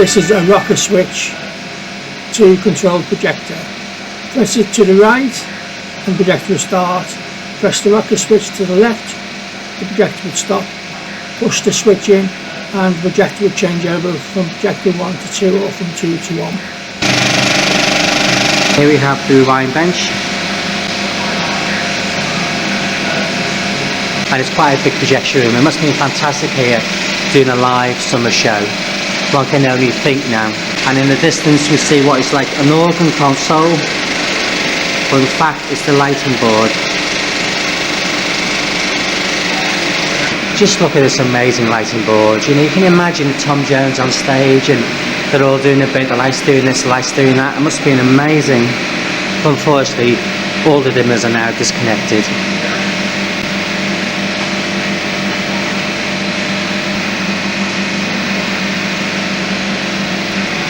This is a rocker switch to control the projector. Press it to the right and the projector will start. Press the rocker switch to the left, the projector would stop. Push the switch in and the projector would change over from projector 1 to 2 or from 2 to 1. Here we have the rewind bench. And it's quite a big projection room. It must be fantastic here doing a live summer show. One can only think now. And in the distance we see what is like an organ console, but in fact it's the lighting board. Just look at this amazing lighting board. You know, you can imagine Tom Jones on stage and they're all doing a bit, the lights doing this, the lights doing that. It must be amazing. But unfortunately, all the dimmers are now disconnected.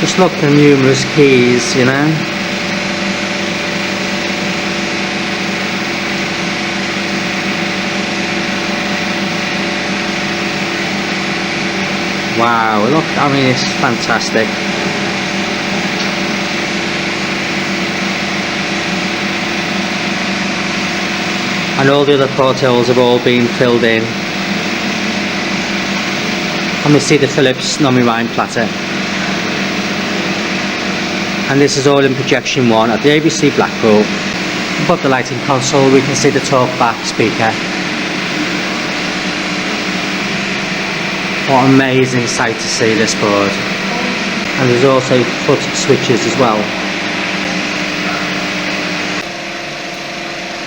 Just look at the numerous keys, you know. Wow, look, I mean, it's fantastic. And all the other portholes have all been filled in. And we see the Philips non-rewind platter. And this is all in projection 1 at the ABC Blackpool. Above the lighting console we can see the talkback speaker. What an amazing sight to see this board. And there's also foot switches as well.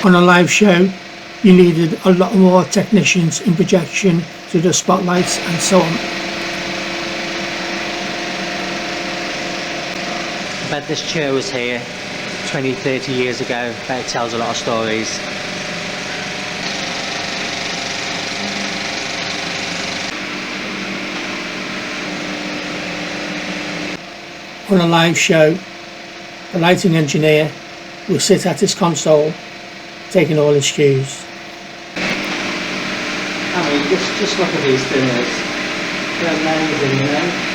On a live show you needed a lot more technicians in projection to do spotlights and so on. I bet this chair was here 20-30 years ago. I bet it tells a lot of stories. On a live show, the lighting engineer will sit at his console taking all his cues. I mean, just look at these dimmers. They're amazing, you know.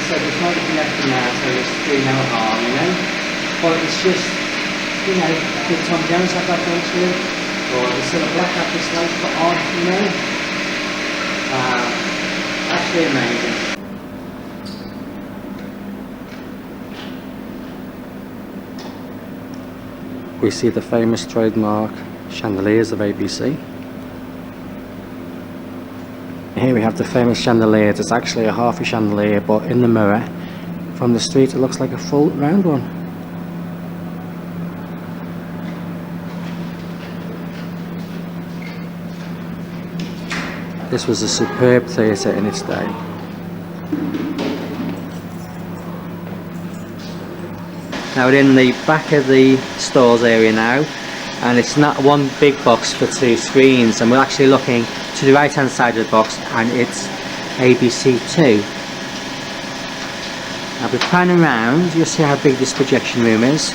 So there's not connected now, so it's doing no harm, you know. But it's just, you know, did Tom Jones have that done to him? Or the Silver Black have this light put on, you know? Absolutely amazing. We see the famous trademark chandeliers of ABC. Here we have the famous chandelier. It's actually a half a chandelier, but in the mirror from the street it looks like a full round one. This was a superb theatre in its day. Now we're in the back of the stores area now, and it's not one big box for 2 screens, and we're actually looking to the right hand side of the box and it's ABC2. Now if we pan around you'll see how big this projection room is.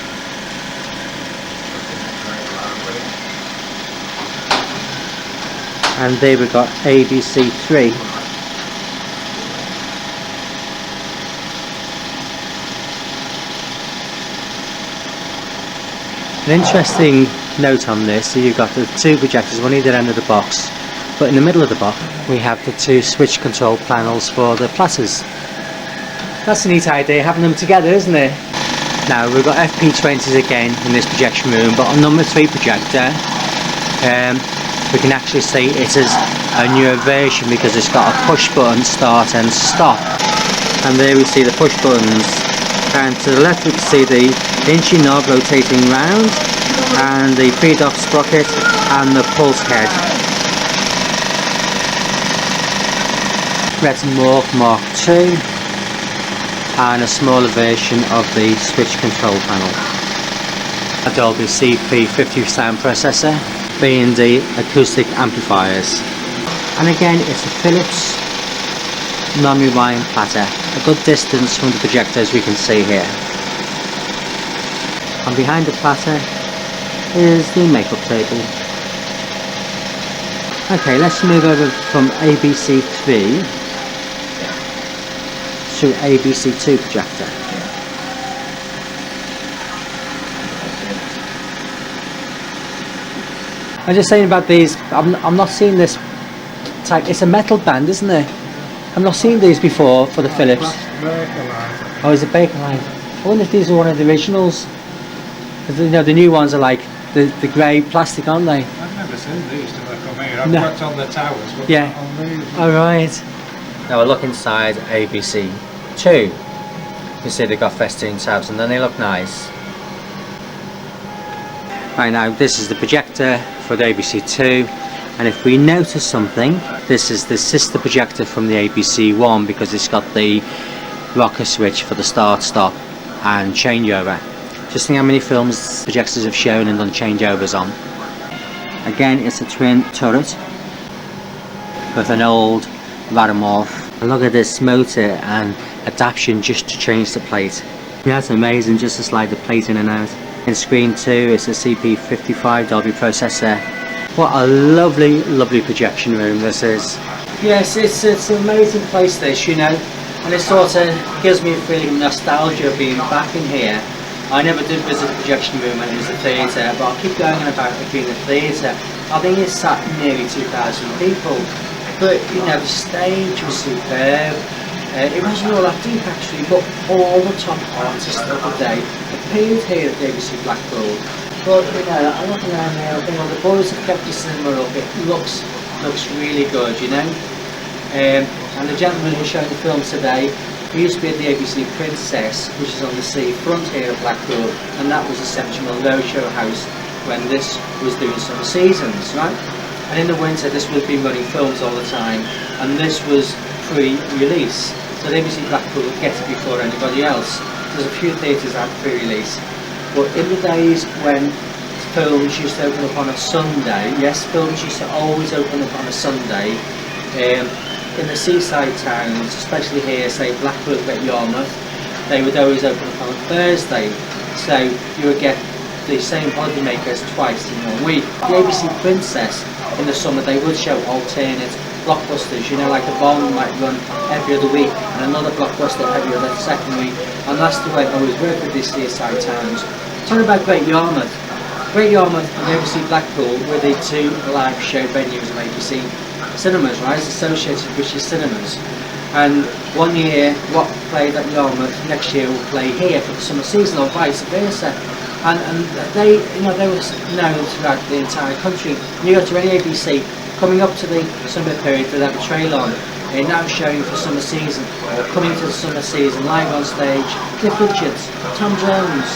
And there we've got ABC3. An interesting note on this, so you've got the 2 projectors, one either end of the box, but in the middle of the box we have the 2 switch control panels for the platters. That's a neat idea, having them together, isn't it? Now we've got FP20s again in this projection room, but on number 3 projector we can actually see it is a newer version because it's got a push button start and stop. And there we see the push buttons, and to the left we can see the inchy knob rotating round and the feed-off sprocket and the pulse head. Red Morph Mark II and a smaller version of the switch control panel. A Dolby CP50 sound processor being the acoustic amplifiers. And again it's a Philips non-rewind platter, a good distance from the projector as we can see here. And behind the platter is the makeup table. Okay, let's move over from ABC3 to to ABC2 projector. I'm just saying about these, I'm not seeing this type, it's a metal band, isn't it? I've not seen these before for the Philips. Oh, it's a Bakelite. I wonder if these are one of the originals. Because you know the new ones are like the grey plastic, aren't they? I've never seen these till I come here. I've No. worked on the towers, but Yeah. not on these. Alright. Now we'll look inside ABC2. You can see they've got festoon tabs and then they look nice. Right, now this is the projector for the ABC2, and if we notice something, this is the sister projector from the ABC1 because it's got the rocker switch for the start, stop and changeover. Just think how many films projectors have shown and done changeovers on. Again, it's a twin turret with an old Varamorph. And look at this motor and adaptation just to change the plate. Yeah, that's amazing, just to slide the plate in and out. In screen 2 it's a CP55 Dolby processor. What a lovely, lovely projection room this is. Yes, it's an amazing place this, you know, and it sort of gives me a feeling of nostalgia of being back in here. I never did visit a projection room when it was a theatre, but I'll keep going on about it being a theatre. I think it sat nearly 2,000 people, but you know, the stage was superb. It wasn't all that deep actually, but all the top artists of the day appeared here at ABC Blackpool. But you know, I look around there, I think all the boys have kept the cinema up. It looks really good, you know. And the gentleman who's showing the film today, he used to be at the ABC Princess, which is on the seafront here at Blackpool, and that was a Central Roadshow house when this was doing summer seasons, right? And in the winter this would be running films all the time, and this was pre-release. So the ABC Blackpool would get it before anybody else. There's a few theatres that had pre-release. But in the days when films used to open up on a Sunday, yes, films used to always open up on a Sunday, in the seaside towns, especially here, say Blackpool, Great Yarmouth, they would always open up on a Thursday. So you would get the same holidaymakers twice in 1 week. The ABC Princess, in the summer, they would show alternate blockbusters, you know, like the Bond might run every other week and another blockbuster every other second week, and that's the way I always work with these seaside towns. Talking about Great Yarmouth. Great Yarmouth and ABC Blackpool were the two live show venues of ABC Cinemas, right? It's associated with British Cinemas. And 1 year what played at Yarmouth, next year will play here for the summer season, or vice versa. And they, you know, they were known throughout the entire country. You go to any ABC, coming up to the summer period, they'll have a trail on. They're now showing for summer season, or coming to the summer season, live on stage. Cliff Richards, Tom Jones,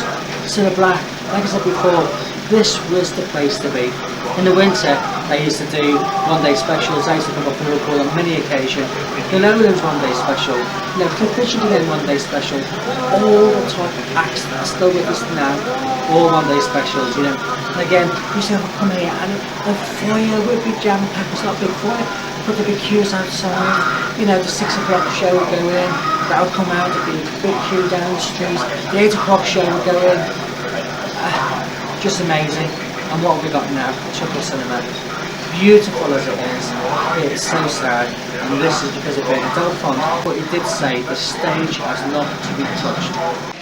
Cilla Black. Like I said before, this was the place to be. In the winter, they used to do one-day specials. I used to come up and record on many occasions. The Lowlands one-day special, you know, Cliff Richard again one-day special. All the top acts that are still with us now, all one-day specials, you know. And again, you used to come here and the foyer would be jam-packed. It's not a big foyer. Put the big queues outside. You know, the 6 o'clock show would go in. That would come out. There'd be a big queue down the street. The 8 o'clock show would go in. Just amazing. And what have we got now? Chuckle Cinema. Beautiful as it is, it's so sad, and this is because of Bernard Delphont, but he did say the stage has not to be touched.